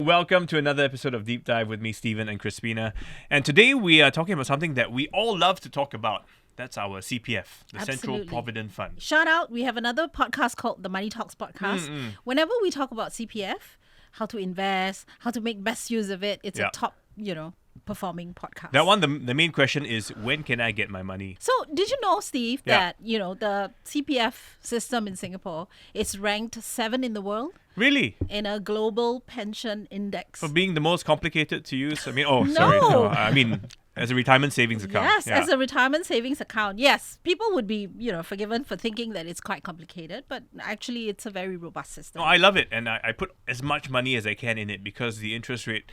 welcome to another episode of Deep Dive with me, Stephen and Crispina. And today we are talking about something that we all love to talk about. That's our CPF, the Central Provident Fund. Shout out, we have another podcast called the Money Talks Podcast. Whenever we talk about CPF, how to invest, how to make best use of it, it's a top, performing podcast. That one, the main question is, when can I get my money? So, did you know, Steve, that, the CPF system in Singapore is ranked 7 in the world? Really? In a global pension index. For being the most complicated to use? I mean, as a retirement savings account. Yes, as a retirement savings account. Yes, people would be, forgiven for thinking that it's quite complicated, but actually it's a very robust system. No, I love it, and I put as much money as I can in it because the interest rate,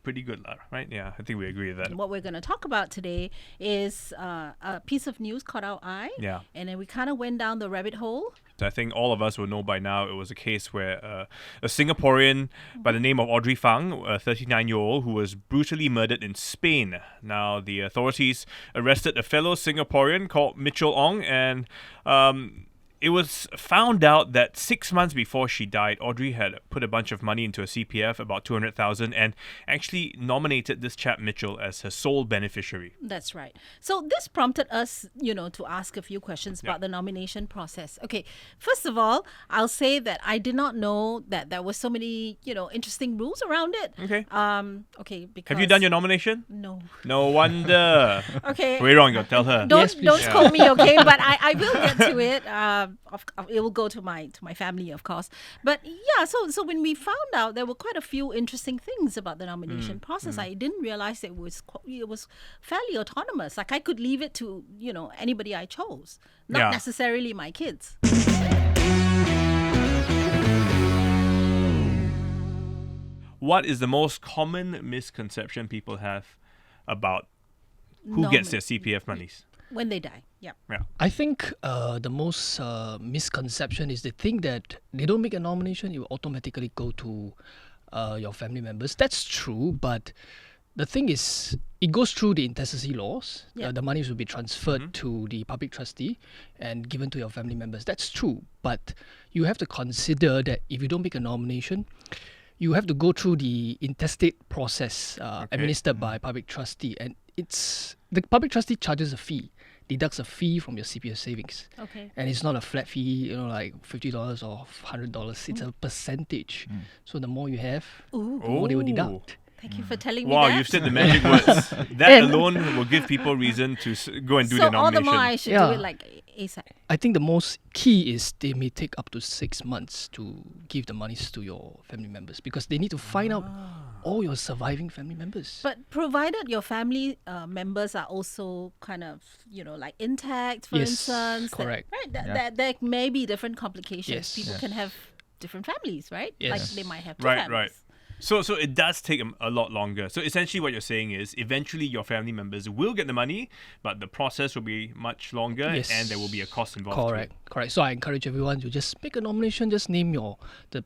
pretty good, right? Yeah, I think we agree with that. What we're going to talk about today is a piece of news caught our eye. Yeah. And then we kind of went down the rabbit hole. I think all of us will know by now it was a case where a Singaporean by the name of Audrey Fang, a 39-year-old, who was brutally murdered in Spain. Now, the authorities arrested a fellow Singaporean called Mitchell Ong, and it was found out that 6 months before she died, Audrey had put a bunch of money into a CPF, about 200,000, and actually nominated this chap Mitchell as her sole beneficiary. That's right. So this prompted us, to ask a few questions about the nomination process. Okay, first of all, I'll say that I did not know that there were so many, interesting rules around it. Okay. Because Have you done your nomination? No. No wonder. Okay. Weirong, you tell her. Don't scold me, okay? But I will get to it. It will go to my family, of course. But so when we found out, there were quite a few interesting things about the nomination process. I didn't realize it was fairly autonomous. Like I could leave it to anybody I chose, not necessarily my kids. What is the most common misconception people have about who gets their CPF monies? When they die, yeah. I think the most misconception is they think that they don't make a nomination, it will automatically go to your family members. That's true, but the thing is, it goes through the intestacy laws. The money will be transferred to the public trustee and given to your family members. That's true, but you have to consider that if you don't make a nomination, you have to go through the intestate process administered by public trustee, and the public trustee charges a fee, deducts a fee from your CPF savings. Okay. And it's not a flat fee, like $50 or $100. It's a percentage. So the more you have, the more they will deduct. Thank you for telling me Wow, that. you've said the magic words. That alone will give people reason to go and do their nomination. So all the more I should do it like ASAP. I think the most key is they may take up to 6 months to give the monies to your family members because they need to find out all your surviving family members. But provided your family members are also kind of, like intact, for instance. Correct. There may be different complications. Yes. People can have different families, right? Yes. Like they might have two families. Right. So it does take a lot longer. So essentially what you're saying is eventually your family members will get the money, but the process will be much longer and there will be a cost involved. Correct. So I encourage everyone to just make a nomination, just name the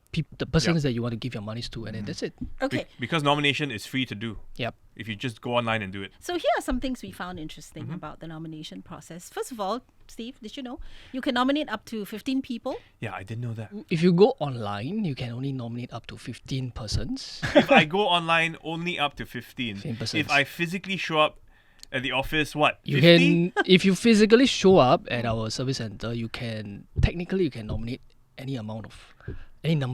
persons that you want to give your monies to, and then that's it. Okay. Because nomination is free to do. Yep. If you just go online and do it. So here are some things we found interesting about the nomination process. First of all, Steve, did you know you can nominate up to 15 people? Yeah, I didn't know that. If you go online, you can only nominate up to 15 persons. If I go online, only up to 15. 15%. If I physically show up at the office, what? You 50? can, if you physically show up at our service center, you can nominate any number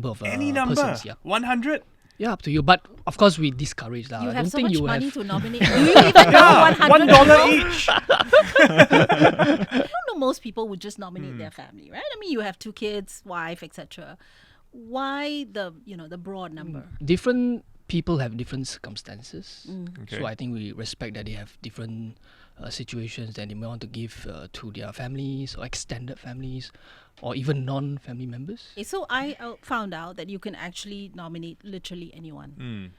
of persons. Yeah. 100? Yeah, up to you. But of course, we discourage that. You I have don't so think much you money have to nominate. Do you even know $100 $1 each. I don't know, most people would just nominate their family, right? I mean, you have 2 kids, wife, etc. Why the broad number? Different people have different circumstances. Okay. So I think we respect that they have different situations that they may want to give to their families or extended families or even non-family members. Okay, so I found out that you can actually nominate literally anyone.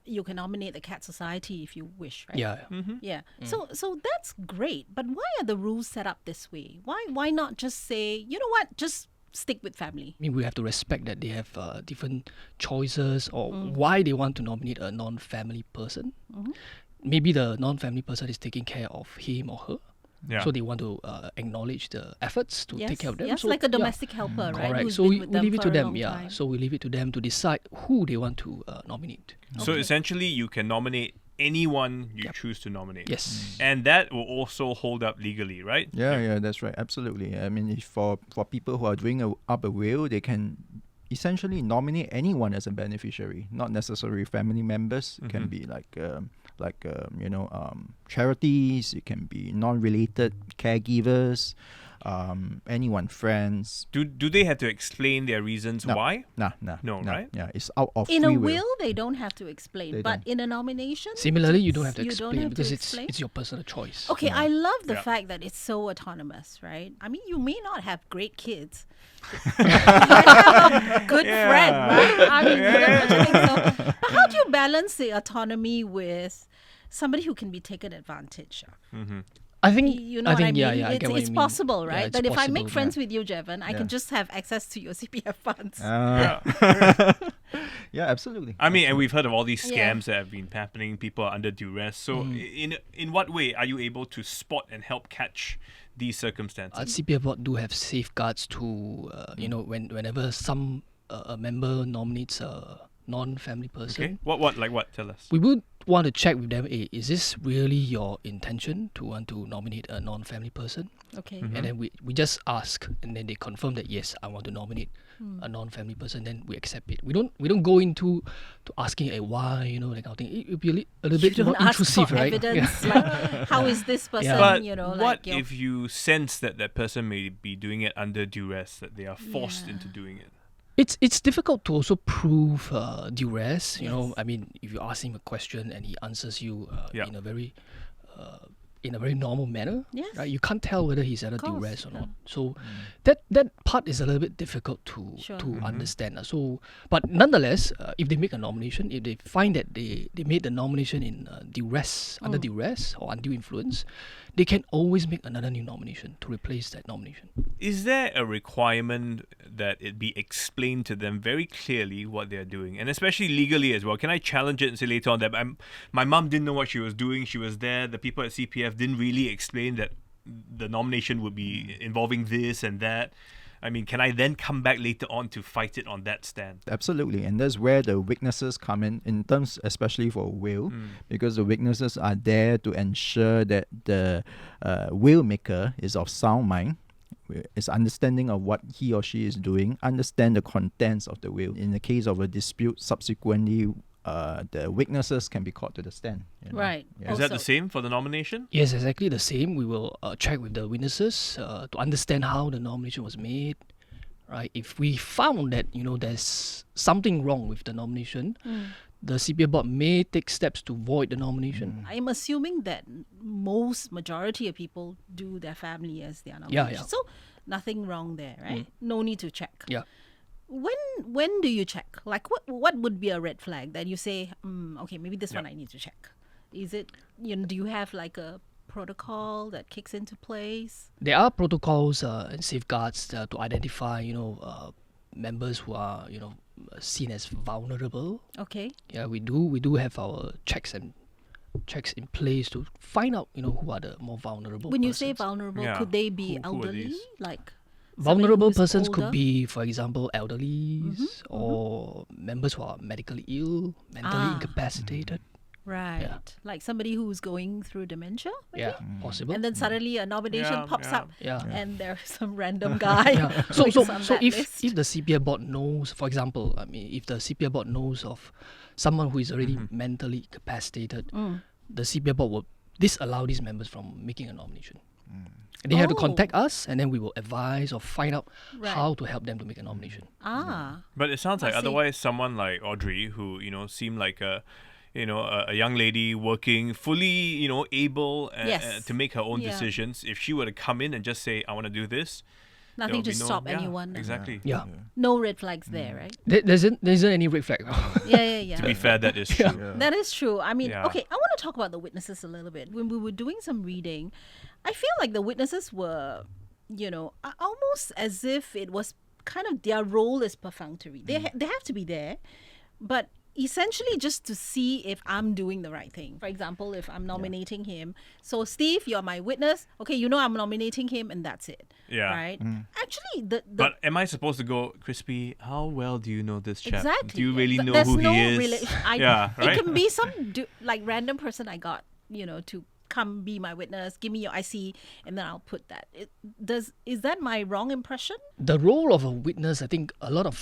You can nominate the Cat Society if you wish, right? Yeah. Yeah. So that's great. But why are the rules set up this way? Why not just say, you know what, just stick with family? I mean, we have to respect that they have different choices or why they want to nominate a non-family person. Maybe the non-family person is taking care of him or her. Yeah. So they want to acknowledge the efforts to take care of them. Yes, so, like a yeah. domestic helper, right? Correct. Who's So been we with leave it for to a them. long Yeah. time. So we leave it to them to decide who they want to nominate. So essentially, you can nominate anyone you Yep. choose to nominate. Yes. And that will also hold up legally, right? Yeah, that's right. Absolutely. I mean, if for people who are doing up a will, they can essentially nominate anyone as a beneficiary, not necessarily family members. It can be charities. It can be non-related caregivers, anyone, friends. Do they have to explain their reasons No. why? No, right? Yeah, it's out of In free a will. will, they don't have to explain, They but don't. in a nomination, Similarly, you don't have to you don't explain have to because explain? it's your personal choice. Okay, I love the Yeah. fact that it's so autonomous, right? I mean, you may not have great kids. You might have a good friend, right? I mean, I think so. But how do you balance the autonomy with somebody who can be taken advantage of? I think You know I what I think mean? yeah, I get what It's you mean. possible, Yeah, right? it's That if I make possible, friends with you, Javern, I Yeah. can just have access to your CPF funds. Yeah, absolutely. I mean, and we've heard of all these Yeah. scams that have been happening. People are under duress. So, in what way are you able to spot and help catch these circumstances? CPF Board do have safeguards to whenever some a member nominates a non-family person. Okay. What? Tell us. We would want to check with them, is this really your intention to want to nominate a non-family person? Okay. And then we just ask, and then they confirm that yes, I want to nominate a non-family person. Then we accept it. We don't go into to asking why, that kind of thing. It would be a little bit You more don't ask intrusive, for right? evidence, like how is this person, But like what your if you sense that person may be doing it under duress, that they are forced into doing it? It's difficult to also prove duress. You know, Yes. I mean, if you ask him a question and he answers you Yeah. in a very normal manner, Yes. right? You can't tell whether he's under course, duress or yeah. not. So that part is a little bit difficult to Sure. understand. So, but nonetheless, if they make a nomination, if they find that they made the nomination in duress, under duress or undue influence, they can always make another new nomination to replace that nomination. Is there a requirement that it be explained to them very clearly what they're doing, and especially legally as well? Can I challenge it and say later on that my mum didn't know what she was doing? She was there. The people at CPF didn't really explain that the nomination would be involving this and that. I mean, can I then come back later on to fight it on that stand? Absolutely, and that's where the witnesses come in terms, especially for will, because the witnesses are there to ensure that the will maker is of sound mind, is understanding of what he or she is doing, understand the contents of the will. In the case of a dispute, subsequently, the witnesses can be called to the stand. Right. Yeah. Is that the Also- same for the nomination? Yes, exactly the same. We will check with the witnesses to understand how the nomination was made. Right. If we found that there's something wrong with the nomination, the CPF Board may take steps to void the nomination. I'm assuming that majority of people do their family as their nomination. yeah. So nothing wrong there, right? No need to check. Yeah. When do you check? Like what would be a red flag that you say, okay, maybe this one I need to check? Is it do you have like a protocol that kicks into place? There are protocols and safeguards to identify members who are seen as vulnerable. Okay. Yeah, we do have our checks in place to find out who are the more vulnerable. When you say persons. vulnerable, Yeah. could they be Who are elderly? these? Like Vulnerable somebody who's persons older? could be, for example, elderly or members who are medically ill, mentally incapacitated. Right. Like somebody who's going through dementia? maybe? Yeah, possible. And then suddenly a nomination Yeah, pops yeah. up Yeah. and there's some random guy. Yeah. So who's on that if list. the CPF Board knows, for example, I mean, if the CPF Board knows of someone who is already mentally incapacitated, the CPF Board will disallow these members from making a nomination. And they have to Oh. contact us, and then we will advise or find out Right. how to help them to make a nomination. But it sounds like I see. otherwise someone like Audrey, who seemed like a young lady working fully, able Yes. to make her own Yeah. decisions. If she were to come in and just say, "I want to do this," there Nothing would to be no- stop yeah, anyone. Exactly. Yeah. No red flags there, right? There isn't any red flag. Yeah. To be fair, that is true. Yeah. That is true. I mean, Yeah. okay, I want to talk about the witnesses a little bit. When we were doing some reading, I feel like the witnesses were, almost as if it was kind of their role is perfunctory. They have to be there, but essentially just to see if I'm doing the right thing. For example, if I'm nominating him, so Steve, you're my witness. Okay, you know I'm nominating him, and that's it. Yeah. Right. Actually, the But am I supposed to go, Crispy, how well do you know this chap? exactly. Do you really know There's who no he is? Yeah, right? It can be some like random person I got, to come be my witness. Give me your IC, and then I'll put that. Is that my wrong impression? The role of a witness, I think a lot of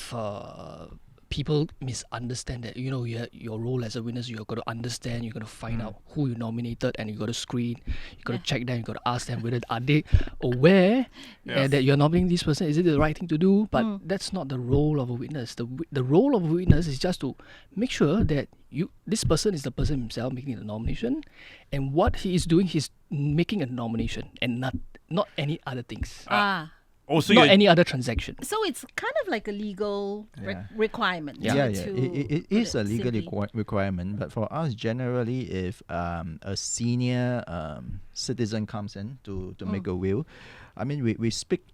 people misunderstand that. Your role as a witness, you've got to understand, you've got to find out who you nominated, and you've got to screen, you've got to check them, you've got to ask them whether are they aware that you're nominating this person, is it the right thing to do? But that's not the role of a witness. The role of a witness is just to make sure that this person is the person himself making the nomination, and what he is doing, he's making a nomination and not any other things. Also, Not any other transaction. So it's kind of like a legal requirement. Yeah, to It put is a legal simply. requirement, but for us, generally, if a senior citizen comes in to make a will, I mean, we speak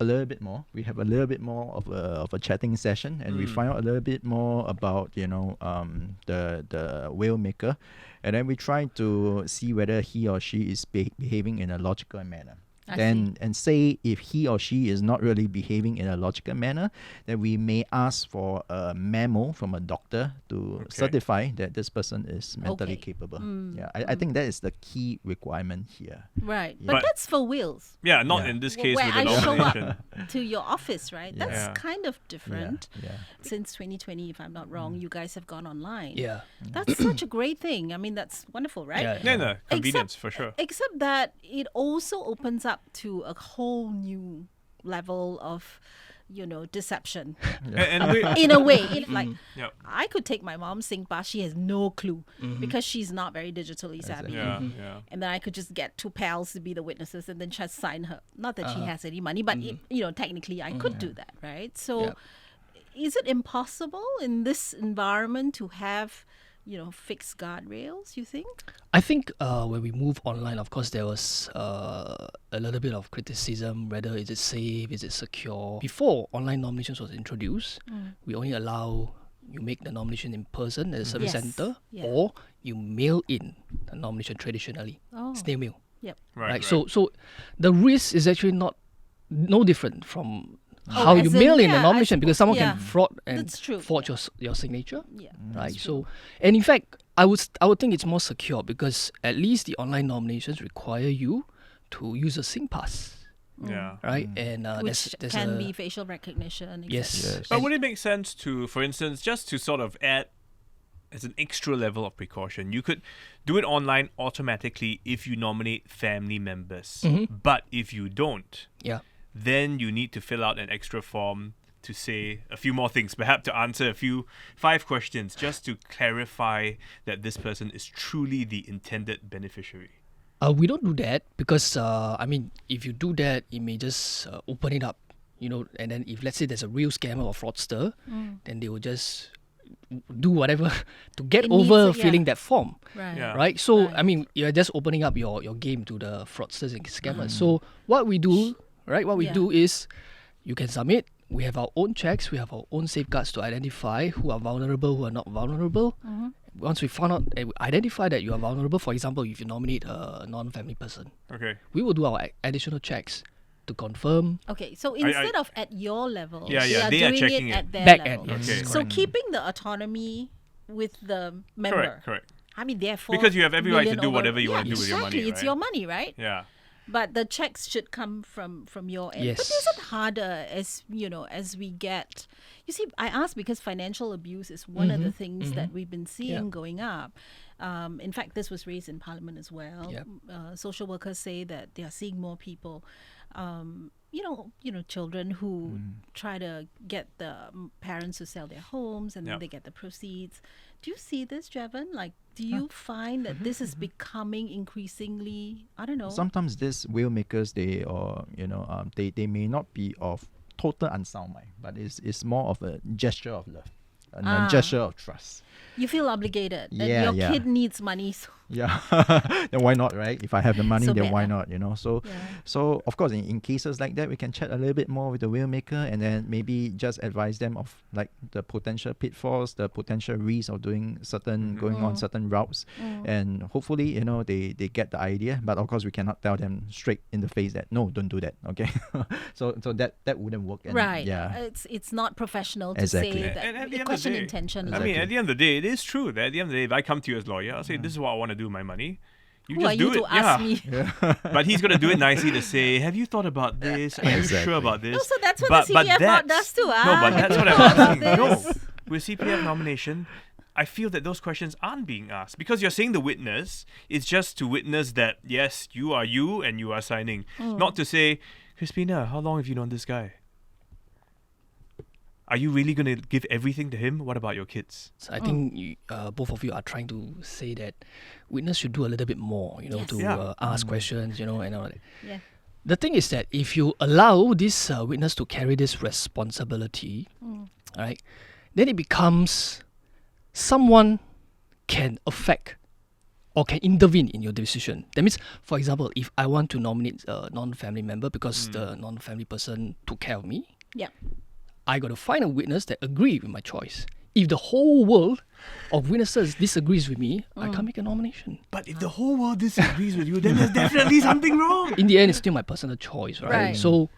a little bit more. We have a little bit more of a chatting session, and we find out a little bit more about the will maker, and then we try to see whether he or she is behaving in a logical manner. And say if he or she is not really behaving in a logical manner, then we may ask for a memo from a doctor to certify that this person is mentally capable. I think that is the key requirement here. Right. But That's for wills. Yeah, not in this case Where with the I show nomination. up to your office, right? That's Yeah. kind of different. Yeah. Since 2020, if I'm not wrong, you guys have gone online. Yeah. That's such a great thing. I mean, that's wonderful, right? Yeah. No, convenience for sure. Except that it also opens up to a whole new level of, deception. And we, In a way, like Yep. I could take my mom Sing Pa, she has no clue because she's not very digitally savvy. yeah, yeah. And then I could just get two pals to be the witnesses and then just sign her. Not that she has any money, but technically I could do that, right? So Yep. is it impossible in this environment to have, fixed guardrails, you think? I think when we move online, of course, there was a little bit of criticism, whether is it safe, is it secure. Before online nominations was introduced, we only allow you make the nomination in person at the service Yes. center, Yeah. or you mail in the nomination traditionally, Oh. snail mail. Yep. Right. So the risk is actually no different from how you as in, mail in yeah, the I nomination, because someone yeah. can fraud and That's true, forge your signature. Yeah. Right. So, and in fact, I would think it's more secure because at least the online nominations require you to use a SingPass, Yeah. right? And Which there's can a, be facial recognition. yes. etc. Yes. But And- would it make sense to, for instance, just to sort of add as an extra level of precaution, you could do it online automatically if you nominate family members. But if you don't, yeah. then you need to fill out an extra form to say a few more things, perhaps to answer 5 questions, just to clarify that this person is truly the intended beneficiary. We don't do that because if you do that, it may just open it up, and then if let's say there's a real scammer or fraudster, then they will just do whatever to get It over needs- yeah. filling that form. Right. Yeah. Right? So, Right. you're just opening up your game to the fraudsters and scammers. So, what we do, Yeah. do is you can submit. We have our own checks. We have our own safeguards to identify who are vulnerable, who are not vulnerable. Once we found out, identify that you are vulnerable, for example, if you nominate a non-family person, Okay. we will do our additional checks to confirm. Okay, so instead of at your level, Yeah, they are they are doing checking it it. at their Back level. end, yes. Okay. So keeping the autonomy with the member. Correct. I mean, therefore, Because you have every right to do whatever you want to do with your money, Exactly, it's right? your money, right? Yeah. But the checks should come from your end. But Yes. is it harder as we get? You see, I ask because financial abuse is one of the things that we've been seeing going up. In fact, this was raised in Parliament as well. Yep. Social workers say that they are seeing more people. Children who try to get the parents to sell their homes and then Yep. they get the proceeds. Do you see this, Javern? Like, do you find that this is becoming increasingly, I don't know. Sometimes these will makers, they may not be of total unsound mind, but it's more of a gesture of love, and a gesture of trust. You feel obligated that Yeah, your yeah. kid needs money, so Yeah, then why not, right? If I have the money, So then bad, why ah. not? You know, so Yeah. so of course, in cases like that, we can chat a little bit more with the will maker, and then maybe just advise them of like the potential pitfalls, the potential risks of doing certain going on certain routes, and hopefully, you know, they get the idea. But of course, we cannot tell them straight in the face that no, don't do that. Okay, so that wouldn't work. And Right. Yeah. It's not professional to Exactly. say that. And at the You end of question the day, intention. I lah. mean, at the end of the day, it is true that at the end of the day, if I come to you as lawyer, I'll say, this is what I want to do with my money. You Who just are do you it. to ask me? But he's going to do it nicely to say, have you thought about this? Are you Exactly. sure about this? No, so that's what But- the but CPF Board that's- does too. No, but Have that's you what I'm thought about asking. No, this? with CPF nomination, I feel that those questions aren't being asked because you're saying the witness is just to witness that, yes, you are you and you are signing. Not to say, Crispina, how long have you known this guy? Are you really going to give everything to him? What about your kids? So I think both of you are trying to say that witness should do a little bit more, you know, Yes. to Yeah. ask questions, you know, and all that. Yeah. The thing is that if you allow this witness to carry this responsibility, right, then it becomes someone can affect or can intervene in your decision. That means, for example, if I want to nominate a non-family member because the non-family person took care of me, Yeah. I got to find a witness that agree with my choice. If the whole world of witnesses disagrees with me, I can't make a nomination. But if the whole world disagrees with you, then there's definitely something wrong. In the end, it's still my personal choice, right? Right. So,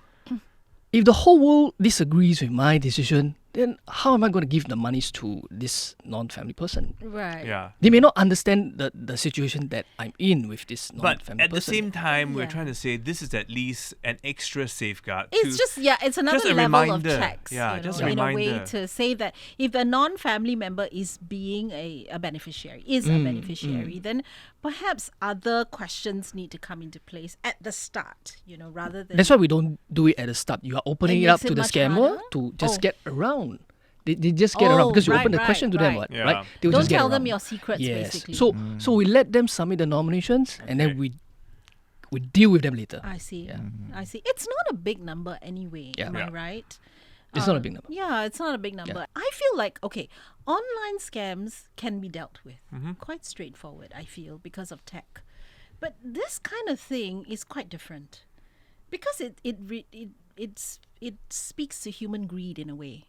if the whole world disagrees with my decision, then how am I going to give the monies to this non-family person? Right. Yeah. They may not understand the situation that I'm in with this But non-family at the person. same time, we're Yeah. trying to say this is at least an extra safeguard. It's to, it's another just a level reminder. of checks. Yeah, you just know, a in a way reminder. to say that if a non-family member is being a beneficiary, a beneficiary, then perhaps other questions need to come into place at the start, you know, rather than That's why we don't do it at the start. You are opening It it up makes it to the much scammer harder? to just Oh. get around. They just get around because you right, open the right, question to them, right. what, Yeah. right? They'll don't just get tell them around. your secrets, Yes. basically. So we let them submit the nominations and then Okay. we deal with them later. I see. Yeah. I see. It's not a big number anyway. Yeah. Am I Yeah. right? It's not a big number. Yeah, it's not a big number. I feel like, okay, online scams can be dealt with. Quite straightforward, I feel, because of tech. But this kind of thing is quite different. Because it speaks to human greed in a way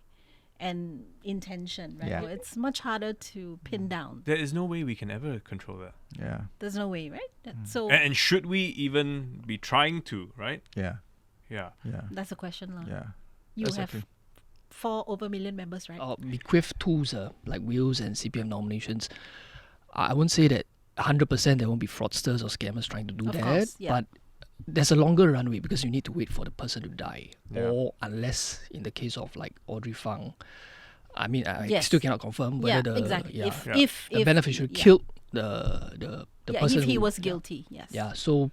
and intention, right? Yeah. It's much harder to pin down. There is no way we can ever control that. Yeah. There's no way, right? So And should we even be trying to, right? Yeah. Yeah. Yeah. that's a question. lah. Yeah. You Exactly. have 4 over million members, right? Bequeath tools like wills and CPF nominations, I won't say that 100% there won't be fraudsters or scammers trying to do Of that, course, yeah. but there's a longer runway because you need to wait for the person to die. Yeah. Or unless in the case of like Audrey Fang, I mean, I Yes. still cannot confirm Yeah, whether the exactly. yeah, If the beneficiary yeah. killed the Yeah, person if he who- was yeah. guilty, yes. Yeah, so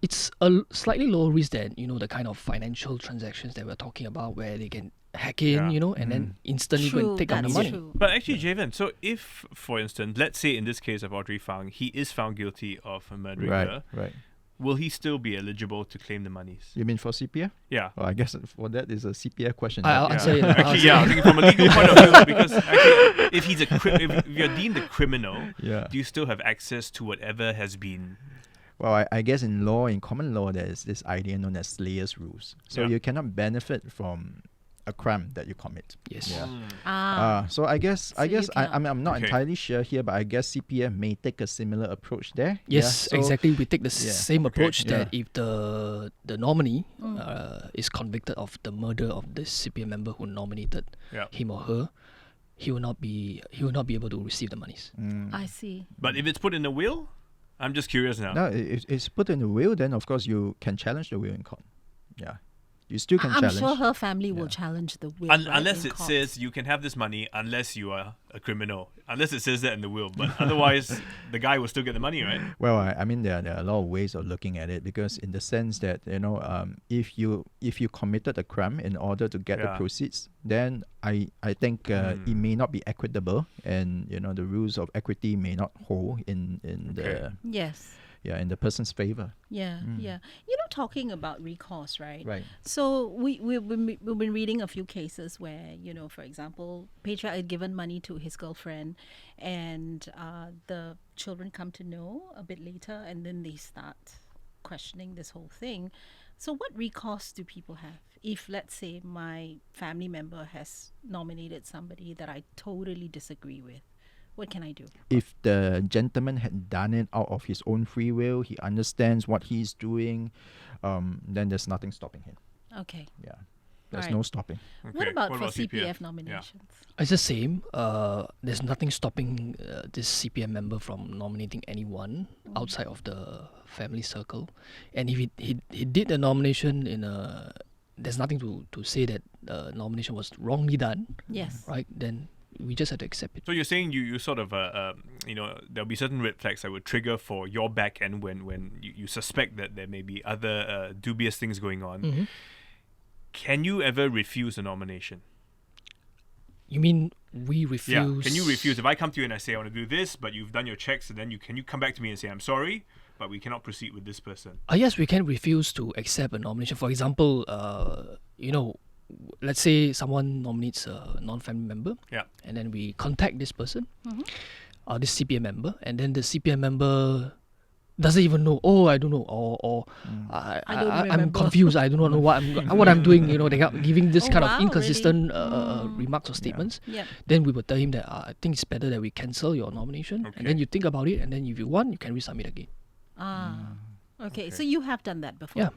it's a slightly lower risk than the kind of financial transactions that we're talking about, where they can hack in, Yeah. and then instantly go True, and take out the that's money. true. But actually, Javern, so if, for instance, let's say in this case of Audrey Fang, he is found guilty of murdering her, Right. will he still be eligible to claim the monies? You mean for CPF? Yeah. Well, I guess for that is a CPF question. I'll right? answer it. I'll Actually, answer yeah, it. I think from a legal point of view, because actually, if he's if you're deemed a criminal, Yeah. do you still have access to whatever has been? Well, I guess in common law, there is this idea known as slayer's rules. So Yeah. you cannot benefit from a crime that you commit. Yes. Yeah. So I guess So you I'm not Okay. entirely sure here, but I guess CPF may take a similar approach there. Yes, Yeah, so- exactly. We take the Yeah. same approach Yeah. that if the nominee is convicted of the murder of the CPF member who nominated Yeah. him or her, he will not be able to receive the monies. I see. But if it's put in a will, I'm just curious now. No, if it's put in the will, then of course you can challenge the will in court. Yeah. You still can I'm challenge. sure her family will Yeah. challenge the will. Unless in it court. says you can have this money unless you are a criminal. Unless it says that in the will. But otherwise, the guy will still get the money, right? Well, I mean, there are a lot of ways of looking at it, because in the sense that if you committed a crime in order to get the Yeah. proceeds, then I think it may not be equitable, and the rules of equity may not hold in Okay. the Yes. in the person's favor. Yeah, Hmm. yeah. You know, talking about recourse, right? Right. So we've been reading a few cases where, for example, patriarch had given money to his girlfriend, and the children come to know a bit later, and then they start questioning this whole thing. So what recourse do people have if, let's say, my family member has nominated somebody that I totally disagree with? What can I do? If the gentleman had done it out of his own free will, he understands what he's doing, then there's nothing stopping him. Okay. Yeah. There's Alright. no stopping. What about for CPF? CPF nominations? It's the same. There's nothing stopping this CPF member from nominating anyone outside of the family circle. And if he did the nomination there's nothing to say that the nomination was wrongly done, Yes. right? Then we just have to accept it. So you're saying you sort of there'll be certain red flags that would trigger for your back end when you suspect that there may be other dubious things going on. Mm-hmm. Can you ever refuse a nomination? You mean we refuse? Yeah. Can you refuse if I come to you and I say I want to do this, but you've done your checks, and then can you come back to me and say I'm sorry, but we cannot proceed with this person? Yes, we can refuse to accept a nomination. For example, let's say someone nominates a non-family member, Yeah. and then we contact this person, this CPF member, and then the CPF member doesn't even know. Oh, I don't know, or I don't I'm remember. confused. I do not know what I'm doing. They are giving this Oh, kind wow, of inconsistent really? remarks or statements. Yep. Then we will tell him that I think it's better that we cancel your nomination, Okay. and then you think about it, and then if you want, you can resubmit again. Okay. So you have done that before. Yeah.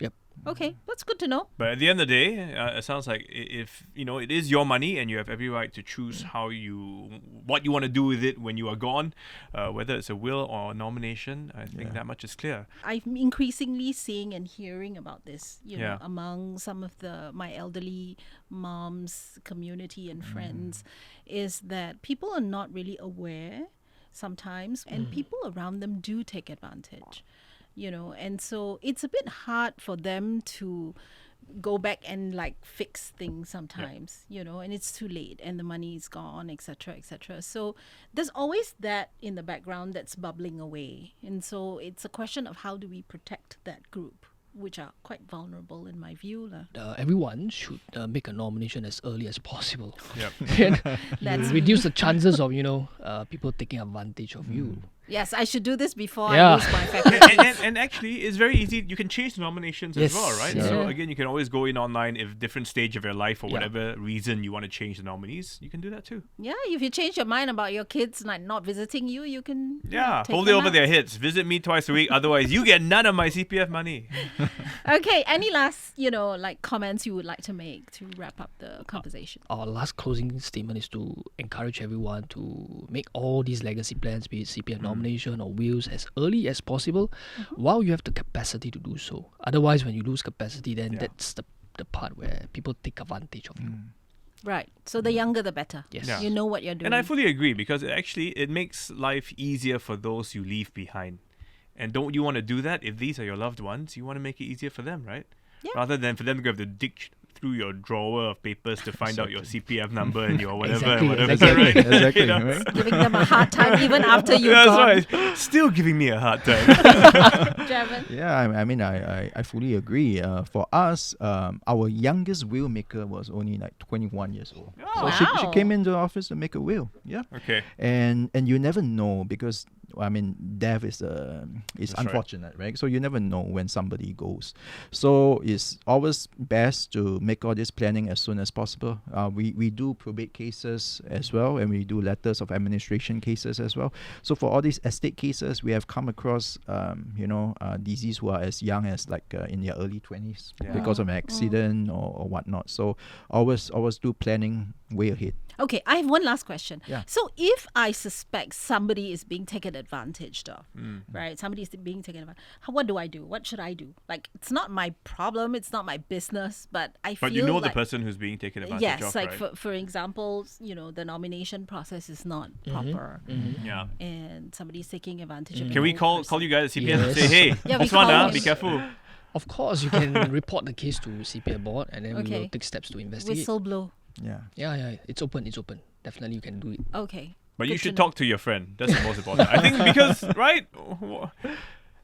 Yep. Okay, that's good to know. But at the end of the day, it sounds like if it is your money and you have every right to choose what you want to do with it when you are gone, whether it's a will or a nomination. I think that much is clear. I'm increasingly seeing and hearing about this, Yeah. among some of my elderly moms community and friends, is that people are not really aware sometimes, and people around them do take advantage. And so it's a bit hard for them to go back and fix things sometimes, and it's too late and the money is gone, etc., etc. So there's always that in the background that's bubbling away. And so it's a question of how do we protect that group, which are quite vulnerable in my view. Everyone should make a nomination as early as possible. Yep. And That's- you reduce the chances of people taking advantage of you. Yes, I should do this before Yeah. I lose my faculty. and actually, it's very easy. You can change nominations as Yes. well, right? Yeah. So again, you can always go in online if different stage of your life or Yeah. whatever reason you want to change the nominees. You can do that too. Yeah, if you change your mind about your kids not visiting you, you can Yeah, take hold it them over out. their heads. Visit me twice a week. Otherwise, you get none of my CPF money. Okay, any last comments you would like to make to wrap up the conversation? Our last closing statement is to encourage everyone to make all these legacy plans, be it CPF nomination or wills, as early as possible while you have the capacity to do so. Otherwise, when you lose capacity, then that's the part where people take advantage of you. Right. So the younger the better. Yes. Yeah. You know what you're doing. And I fully agree because it makes life easier for those you leave behind. And don't you want to do that? If these are your loved ones, you want to make it easier for them, right? Yeah. Rather than for them to have to dig through your drawer of papers to find out your CPF number and your whatever Exactly, and whatever. exactly, Right? Exactly. You know? Right? Giving them a hard time even after you've That's gone. right. Still giving me a hard time. Javern? Yeah, I mean, I fully agree. For us, our youngest will maker was only 21 years old. Oh, So she wow. came into the office to make a will. Yeah. Okay. And you never know because death is right. unfortunate, right? So you never know when somebody goes. So it's always best to make all this planning as soon as possible. We do probate cases as well, and we do letters of administration cases as well. So for all these estate cases, we have come across deceased who are as young as in their early 20s because of an accident or whatnot. So always do planning way ahead. Okay, I have one last question. Yeah. So if I suspect somebody is being taken advantage of, right? Somebody is being taken advantage. What do I do? What should I do? It's not my problem. It's not my business. But I feel But you know the like, person who's being taken advantage yes, of, like right? for example, the nomination process is not proper, Yeah. and somebody's taking advantage of. Can we the call person. you guys at CPF and Yes. say, hey, Yeah, we this one, call be him. careful. Of course, you can report the case to CPF Board, and then we Okay. will take steps to investigate. Whistle blow. Yeah. Yeah, it's open. Definitely, you can do it. Okay. But you Good should to know. talk to your friend. That's the most important. I think because, right?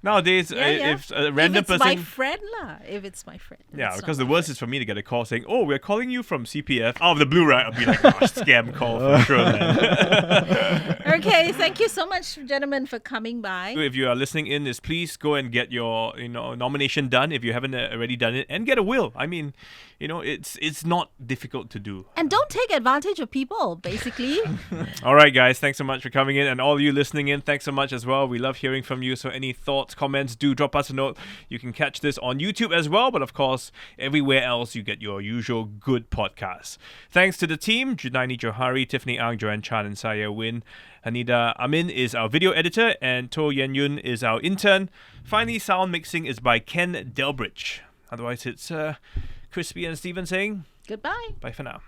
Nowadays, Yeah. if a random if it's person... my friend lah. If it's my friend. Yeah, It's because not the my worst is for me to get a call saying, "Oh, we're calling you from CPF." Out of the blue, right? I'll be like, scam call for sure, man. friend. Okay, thank you so much, gentlemen, for coming by. If you are listening in, is please go and get your nomination done if you haven't already done it, and get a will. I mean, it's not difficult to do. And don't take advantage of people, basically. All right, guys, thanks so much for coming in, and all you listening in, thanks so much as well. We love hearing from you. So any thoughts, comments, do drop us a note. You can catch this on YouTube as well, but of course, everywhere else you get your usual good podcasts. Thanks to the team: Junaini Johari, Tiffany Ang, Joanne Chan, and Saya Win. Hanida Amin is our video editor, and To Yen Yun is our intern. Finally, sound mixing is by Ken Delbridge. Otherwise, it's Crispy and Steven saying Goodbye. bye for now.